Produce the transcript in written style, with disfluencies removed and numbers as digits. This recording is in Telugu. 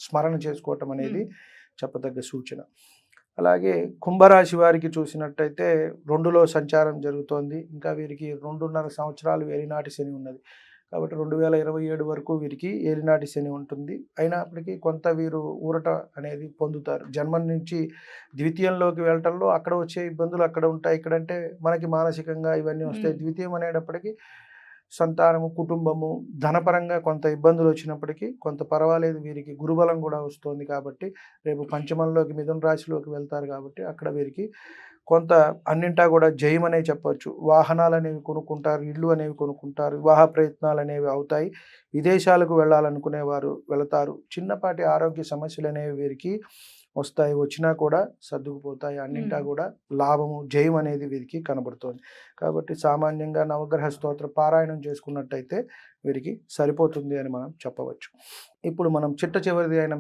స్మరణ చేసుకోవటం అనేది చెప్పదగ్గ సూచన. అలాగే కుంభరాశి వారికి చూసినట్టయితే 2లో సంచారం జరుగుతోంది. ఇంకా వీరికి 2.5 సంవత్సరాలు ఏలినాటి శని ఉన్నది. కాబట్టి 2027 వరకు వీరికి ఏలినాటి శని ఉంటుంది. అయినప్పటికీ కొంత వీరు ఊరట అనేది పొందుతారు. జన్మం నుంచి ద్వితీయంలోకి వెళ్ళటంలో అక్కడ వచ్చే ఇబ్బందులు అక్కడ ఉంటాయి. ఇక్కడంటే మనకి మానసికంగా ఇవన్నీ వస్తాయి. ద్వితీయం అనేటప్పటికీ సంతానము, కుటుంబము, ధనపరంగా కొంత ఇబ్బందులు వచ్చినప్పటికీ కొంత పర్వాలేదు. వీరికి గురుబలం కూడా వస్తుంది కాబట్టి రేపు పంచమంలోకి మిథున రాశిలోకి వెళ్తారు కాబట్టి అక్కడ వీరికి కొంత అన్నింటా కూడా జయం అనే చెప్పొచ్చు. వాహనాలు అనేవి కొనుక్కుంటారు, ఇళ్ళు అనేవి కొనుక్కుంటారు, వివాహ ప్రయత్నాలు అనేవి అవుతాయి, విదేశాలకు వెళ్ళాలనుకునే వారు వెళతారు. చిన్నపాటి ఆరోగ్య సమస్యలు అనేవి వీరికి వస్తాయి, వచ్చినా కూడా సర్దుకుపోతాయి. అన్నింటా కూడా లాభము, జయం అనేది వీరికి కనబడుతుంది. కాబట్టి సామాన్యంగా నవగ్రహ స్తోత్ర పారాయణం చేసుకున్నట్టయితే వీరికి సరిపోతుంది అని మనం చెప్పవచ్చు. ఇప్పుడు మనం చిట్ట చివరిది అయిన